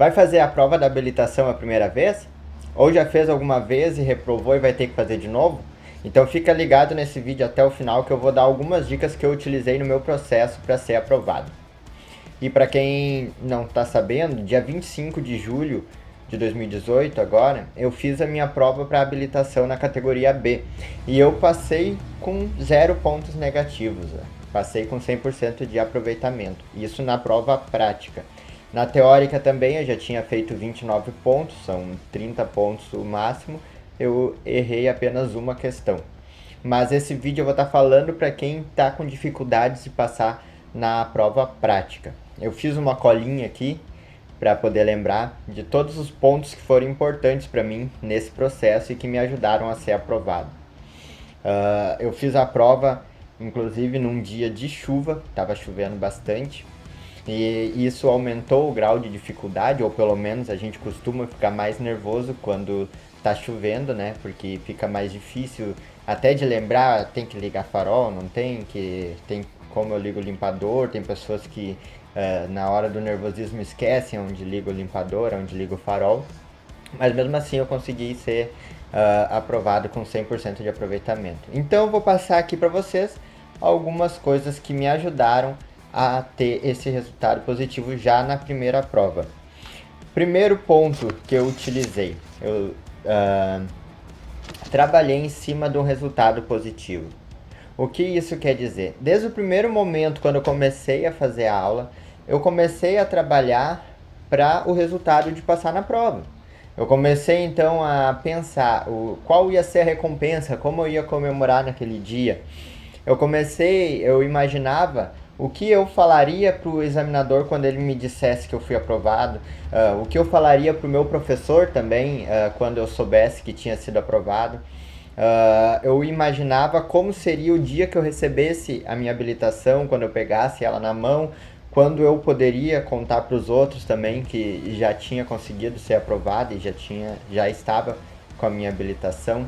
Vai fazer a prova da habilitação a primeira vez? Ou já fez alguma vez e reprovou e vai ter que fazer de novo? Então fica ligado nesse vídeo até o final que eu vou dar algumas dicas que eu utilizei no meu processo para ser aprovado. E para quem não está sabendo, dia 25 de julho de 2018 agora, eu fiz a minha prova para habilitação na categoria B. E eu passei com 0 pontos negativos. Passei com 100% de aproveitamento. Isso na prova prática. Na teórica também eu já tinha feito 29 pontos, são 30 pontos o máximo. Eu errei apenas uma questão. Mas esse vídeo eu vou estar falando para quem está com dificuldades de passar na prova prática. Eu fiz uma colinha aqui para poder lembrar de todos os pontos que foram importantes para mim nesse processo e que me ajudaram a ser aprovado. Eu fiz a prova, inclusive, num dia de chuva, estava chovendo bastante, e isso aumentou o grau de dificuldade, ou pelo menos a gente costuma ficar mais nervoso quando está chovendo, né? Porque fica mais difícil até de lembrar, tem que ligar farol, não tem, tem como eu ligo o limpador, tem pessoas que na hora do nervosismo esquecem onde liga o limpador, onde liga o farol, mas mesmo assim eu consegui ser aprovado com 100% de aproveitamento. Então eu vou passar aqui para vocês algumas coisas que me ajudaram a ter esse resultado positivo já na primeira prova. Primeiro ponto que eu utilizei, eu trabalhei em cima de um resultado positivo. O que isso quer dizer? Desde o primeiro momento, quando eu comecei a fazer a aula, eu comecei a trabalhar para o resultado de passar na prova. Eu comecei então a pensar qual ia ser a recompensa, como eu ia comemorar naquele dia. Eu imaginava o que eu falaria para o examinador quando ele me dissesse que eu fui aprovado, o que eu falaria para o meu professor também quando eu soubesse que tinha sido aprovado. Eu imaginava como seria o dia que eu recebesse a minha habilitação, quando eu pegasse ela na mão, quando eu poderia contar para os outros também que já tinha conseguido ser aprovado e já estava com a minha habilitação.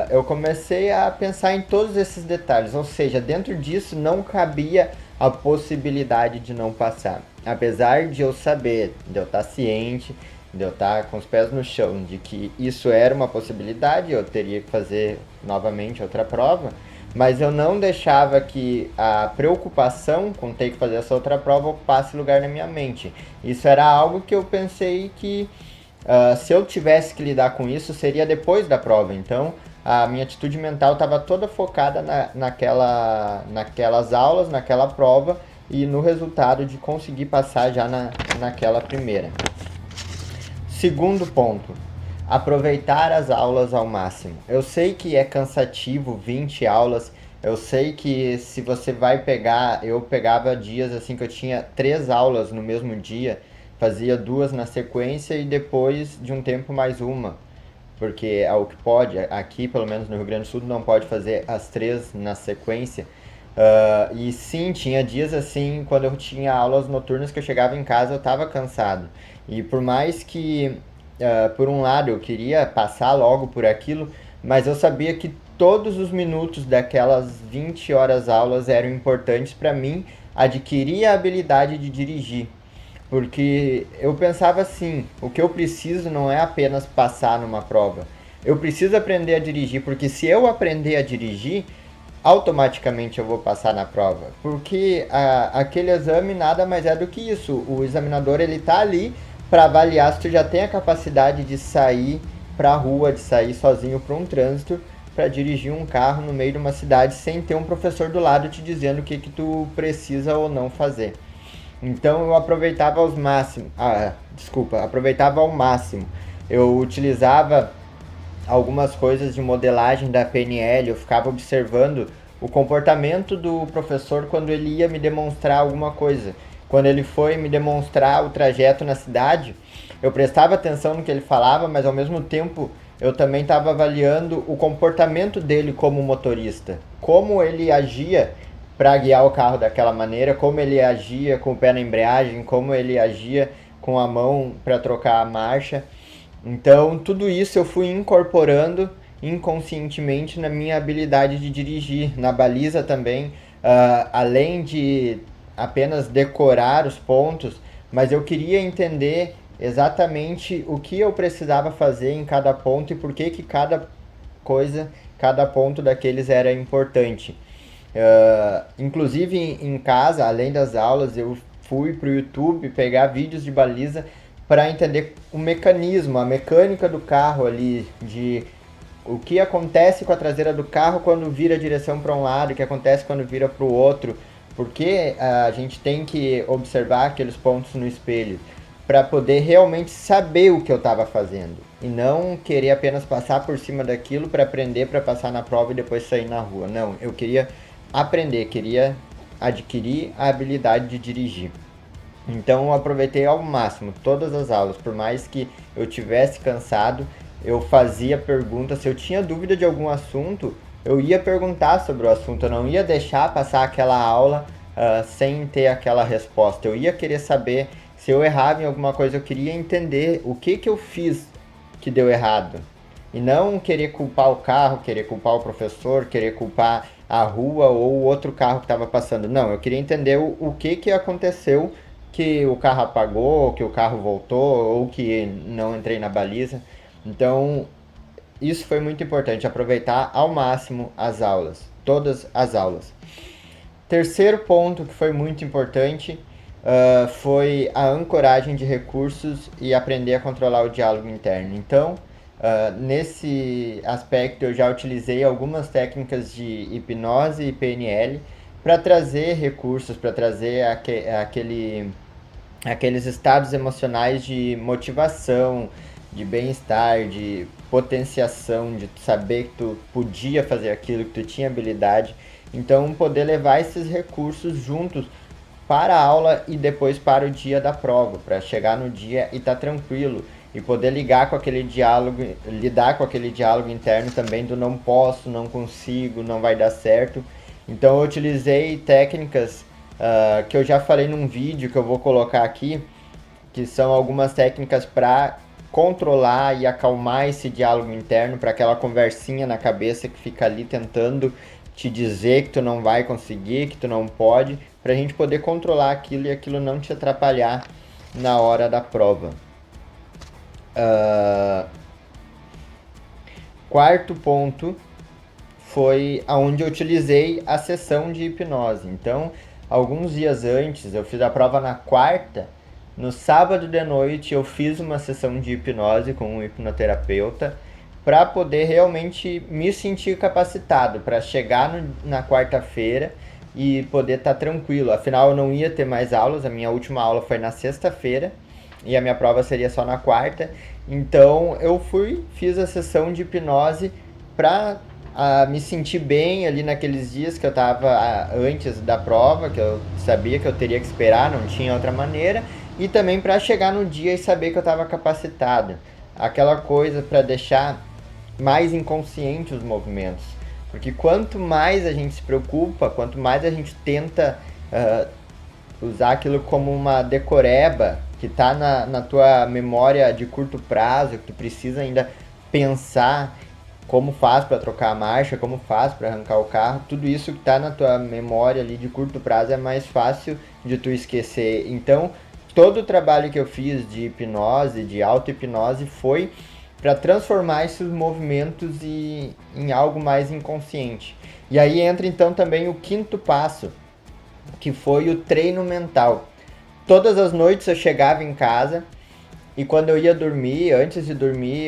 Eu comecei a pensar em todos esses detalhes, ou seja, dentro disso não cabia a possibilidade de não passar. Apesar de eu saber, de eu estar ciente, de eu estar com os pés no chão, de que isso era uma possibilidade, eu teria que fazer novamente outra prova, mas eu não deixava que a preocupação com ter que fazer essa outra prova ocupasse lugar na minha mente. Isso era algo que eu pensei que se eu tivesse que lidar com isso, seria depois da prova. Então, a minha atitude mental estava toda focada naquelas aulas, naquela prova e no resultado de conseguir passar já naquela primeira. Segundo ponto, aproveitar as aulas ao máximo. Eu sei que é cansativo 20 aulas, eu sei que se você vai pegar, eu pegava dias assim que eu tinha 3 aulas no mesmo dia, fazia 2 na sequência e depois de um tempo mais uma, porque é o que pode, aqui pelo menos no Rio Grande do Sul não pode fazer as 3 na sequência. E sim, tinha dias assim, quando eu tinha aulas noturnas que eu chegava em casa eu estava cansado. E por mais que, por um lado, eu queria passar logo por aquilo, mas eu sabia que todos os minutos daquelas 20 horas aulas eram importantes para mim adquirir a habilidade de dirigir. Porque eu pensava assim, o que eu preciso não é apenas passar numa prova. Eu preciso aprender a dirigir, porque se eu aprender a dirigir, automaticamente eu vou passar na prova. Porque aquele exame nada mais é do que isso. O examinador ele tá ali para avaliar se tu já tem a capacidade de sair para a rua, de sair sozinho para um trânsito, para dirigir um carro no meio de uma cidade sem ter um professor do lado te dizendo o que tu precisa ou não fazer. Então eu aproveitava aproveitava ao máximo. Eu utilizava algumas coisas de modelagem da PNL, eu ficava observando o comportamento do professor quando ele ia me demonstrar alguma coisa. Quando ele foi me demonstrar o trajeto na cidade, eu prestava atenção no que ele falava, mas ao mesmo tempo eu também estava avaliando o comportamento dele como motorista, como ele agia para guiar o carro daquela maneira, como ele agia com o pé na embreagem, como ele agia com a mão para trocar a marcha. Então, tudo isso eu fui incorporando inconscientemente na minha habilidade de dirigir, na baliza também, além de apenas decorar os pontos, mas eu queria entender exatamente o que eu precisava fazer em cada ponto e por que que cada coisa, cada ponto daqueles era importante. Inclusive em casa, além das aulas, eu fui para o YouTube pegar vídeos de baliza para entender o mecanismo, a mecânica do carro ali, de o que acontece com a traseira do carro quando vira a direção para um lado, o que acontece quando vira para o outro, porque a gente tem que observar aqueles pontos no espelho para poder realmente saber o que eu estava fazendo e não querer apenas passar por cima daquilo para aprender para passar na prova e depois sair na rua. Não, eu queria aprender, queria adquirir a habilidade de dirigir. Então eu aproveitei ao máximo todas as aulas, por mais que eu tivesse cansado, eu fazia perguntas, se eu tinha dúvida de algum assunto, eu ia perguntar sobre o assunto, eu não ia deixar passar aquela aula sem ter aquela resposta. Eu ia querer saber se eu errava em alguma coisa, eu queria entender o que que eu fiz que deu errado. E não querer culpar o carro, querer culpar o professor, querer culpar a rua ou o outro carro que estava passando. Não, eu queria entender o que que aconteceu, que o carro apagou, que o carro voltou ou que não entrei na baliza. Então, isso foi muito importante, aproveitar ao máximo as aulas, todas as aulas. Terceiro ponto que foi muito importante foi a ancoragem de recursos e aprender a controlar o diálogo interno. Então, nesse aspecto, eu já utilizei algumas técnicas de hipnose e PNL para trazer recursos, para trazer aqueles estados emocionais de motivação, de bem-estar, de potenciação, de saber que tu podia fazer aquilo, que tu tinha habilidade. Então, poder levar esses recursos juntos para a aula e depois para o dia da prova, para chegar no dia e estar tranquilo e poder ligar com aquele diálogo, lidar com aquele diálogo interno também do não posso, não consigo, não vai dar certo. Então eu utilizei técnicas que eu já falei num vídeo que eu vou colocar aqui, que são algumas técnicas para controlar e acalmar esse diálogo interno, para aquela conversinha na cabeça que fica ali tentando te dizer que tu não vai conseguir, que tu não pode, para a gente poder controlar aquilo e aquilo não te atrapalhar na hora da prova. Quarto ponto foi aonde eu utilizei a sessão de hipnose. Então, alguns dias antes, eu fiz a prova na quarta, no sábado de noite eu fiz uma sessão de hipnose com um hipnoterapeuta para poder realmente me sentir capacitado para chegar na quarta-feira e poder estar tranquilo. Afinal, eu não ia ter mais aulas, a minha última aula foi na sexta-feira e a minha prova seria só na quarta. Então eu fiz a sessão de hipnose para me sentir bem ali naqueles dias que eu estava antes da prova, que eu sabia que eu teria que esperar, não tinha outra maneira, e também para chegar no dia e saber que eu estava capacitado. Aquela coisa para deixar mais inconsciente os movimentos. Porque quanto mais a gente se preocupa, quanto mais a gente tenta usar aquilo como uma decoreba, que está na tua memória de curto prazo, que tu precisa ainda pensar como faz para trocar a marcha, como faz para arrancar o carro, tudo isso que está na tua memória ali de curto prazo é mais fácil de tu esquecer. Então, todo o trabalho que eu fiz de hipnose, de auto-hipnose, foi para transformar esses movimentos em algo mais inconsciente. E aí entra então também o quinto passo, que foi o treino mental. Todas as noites eu chegava em casa e quando eu ia dormir, antes de dormir,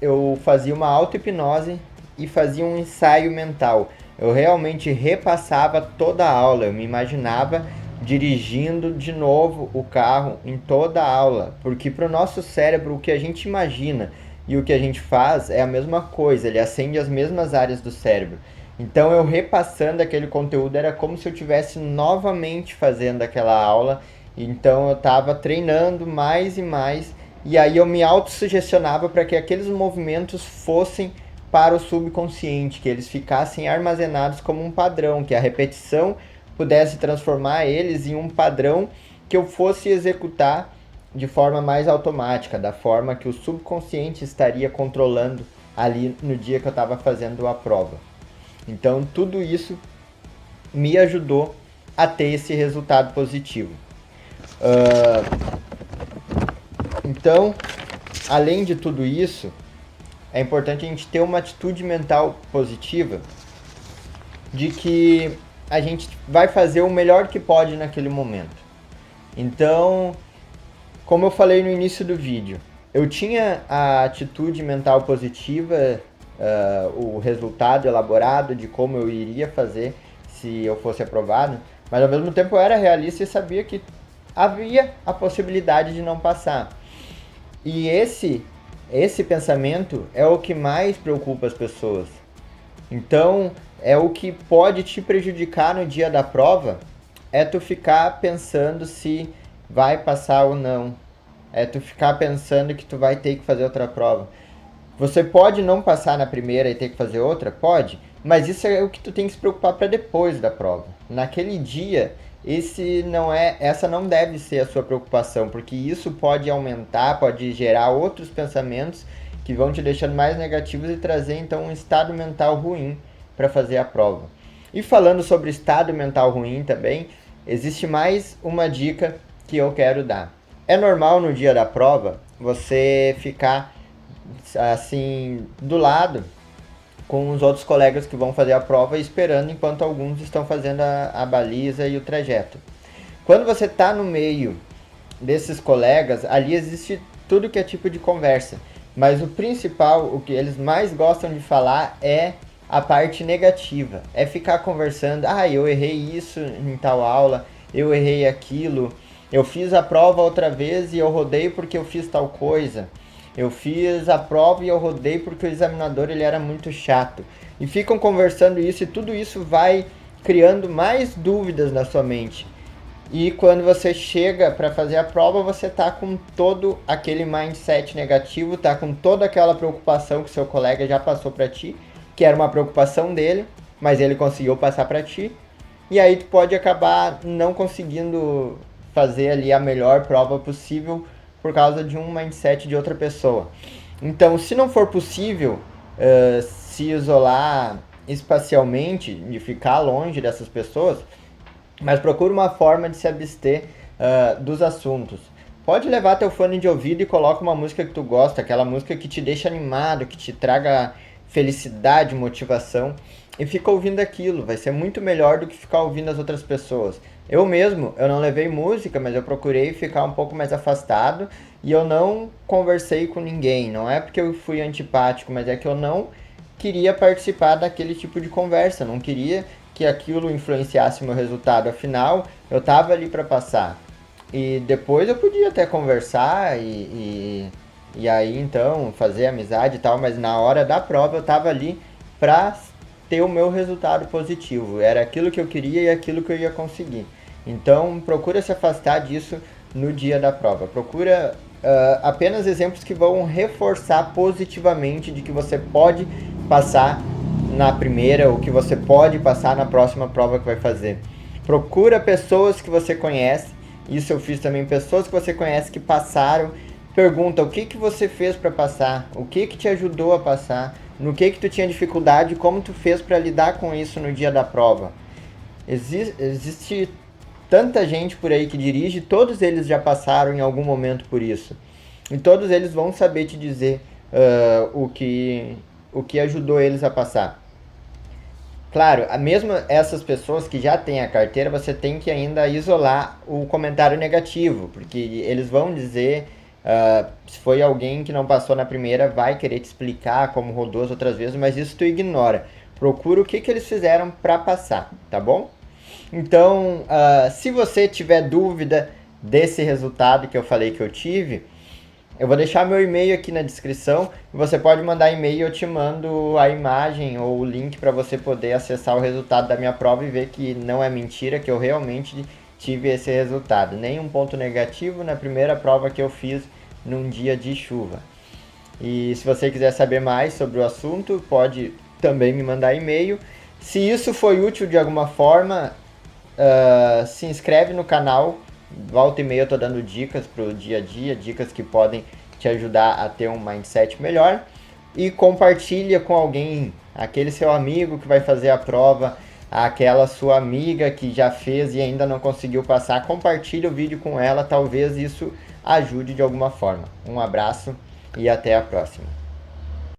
eu fazia uma auto-hipnose e fazia um ensaio mental. Eu realmente repassava toda a aula, eu me imaginava dirigindo de novo o carro em toda a aula, porque para o nosso cérebro o que a gente imagina e o que a gente faz é a mesma coisa, ele acende as mesmas áreas do cérebro. Então eu repassando aquele conteúdo era como se eu estivesse novamente fazendo aquela aula, então eu estava treinando mais e mais, e aí eu me autossugestionava para que aqueles movimentos fossem para o subconsciente, que eles ficassem armazenados como um padrão, que a repetição pudesse transformar eles em um padrão que eu fosse executar de forma mais automática, da forma que o subconsciente estaria controlando ali no dia que eu estava fazendo a prova. Então tudo isso me ajudou a ter esse resultado positivo. Então, além de tudo isso, é importante a gente ter uma atitude mental positiva de que a gente vai fazer o melhor que pode naquele momento. Então, como eu falei no início do vídeo, eu tinha a atitude mental positiva, o resultado elaborado de como eu iria fazer se eu fosse aprovado, mas ao mesmo tempo eu era realista e sabia que havia a possibilidade de não passar. E esse pensamento é o que mais preocupa as pessoas. Então, é o que pode te prejudicar no dia da prova, é tu ficar pensando se vai passar ou não. É tu ficar pensando que tu vai ter que fazer outra prova. Você pode não passar na primeira e ter que fazer outra? Pode, mas isso é o que tu tem que se preocupar para depois da prova. Naquele dia, essa não deve ser a sua preocupação, porque isso pode aumentar, pode gerar outros pensamentos que vão te deixando mais negativos e trazer então um estado mental ruim para fazer a prova. E falando sobre estado mental ruim também, existe mais uma dica que eu quero dar. É normal no dia da prova você ficar assim do lado com os outros colegas que vão fazer a prova esperando enquanto alguns estão fazendo a baliza e o trajeto. Quando você está no meio desses colegas, ali existe tudo que é tipo de conversa, mas o principal, o que eles mais gostam de falar é a parte negativa, é ficar conversando, eu errei isso em tal aula, eu errei aquilo, eu fiz a prova outra vez e eu rodei porque eu fiz tal coisa. Eu fiz a prova e eu rodei porque o examinador ele era muito chato. E ficam conversando isso e tudo isso vai criando mais dúvidas na sua mente. E quando você chega para fazer a prova, você tá com todo aquele mindset negativo, tá com toda aquela preocupação que seu colega já passou para ti, que era uma preocupação dele, mas ele conseguiu passar para ti. E aí tu pode acabar não conseguindo fazer ali a melhor prova possível por causa de um mindset de outra pessoa. Então, se não for possível se isolar espacialmente, de ficar longe dessas pessoas, mas procure uma forma de se abster dos assuntos. Pode levar teu fone de ouvido e coloca uma música que tu gosta, aquela música que te deixa animado, que te traga felicidade, motivação, e fica ouvindo aquilo. Vai ser muito melhor do que ficar ouvindo as outras pessoas. Eu mesmo, eu não levei música, mas eu procurei ficar um pouco mais afastado e eu não conversei com ninguém. Não é porque eu fui antipático, mas é que eu não queria participar daquele tipo de conversa. Não queria que aquilo influenciasse meu resultado. Afinal, eu estava ali para passar. E depois eu podia até conversar e aí então fazer amizade e tal, mas na hora da prova eu estava ali para ter o meu resultado positivo. Era aquilo que eu queria e aquilo que eu ia conseguir. Então, procura se afastar disso no dia da prova. Procura apenas exemplos que vão reforçar positivamente de que você pode passar na primeira ou que você pode passar na próxima prova que vai fazer. Procura pessoas que você conhece. Isso eu fiz também. Pessoas que você conhece que passaram. Pergunta o que você fez para passar. O que te ajudou a passar. No que tu tinha dificuldade, como tu fez para lidar com isso no dia da prova. Existe tanta gente por aí que dirige, todos eles já passaram em algum momento por isso. E todos eles vão saber te dizer o que ajudou eles a passar. Claro, mesmo essas pessoas que já têm a carteira, você tem que ainda isolar o comentário negativo, porque eles vão dizer... se foi alguém que não passou na primeira, vai querer te explicar como rodou as outras vezes, mas isso tu ignora. Procura o que eles fizeram para passar, tá bom? Então, se você tiver dúvida desse resultado que eu falei que eu tive, eu vou deixar meu e-mail aqui na descrição. Você pode mandar e-mail e eu te mando a imagem ou o link para você poder acessar o resultado da minha prova e ver que não é mentira, que eu realmente tive esse resultado. Nenhum ponto negativo na primeira prova que eu fiz num dia de chuva. E se você quiser saber mais sobre o assunto, pode também me mandar e-mail. Se isso foi útil de alguma forma, se inscreve no canal. Volta e meia eu estou dando dicas para o dia a dia, dicas que podem te ajudar a ter um mindset melhor. E compartilha com alguém, aquele seu amigo que vai fazer a prova, aquela sua amiga que já fez e ainda não conseguiu passar. Compartilha o vídeo com ela, talvez isso ajude de alguma forma. Um abraço e até a próxima.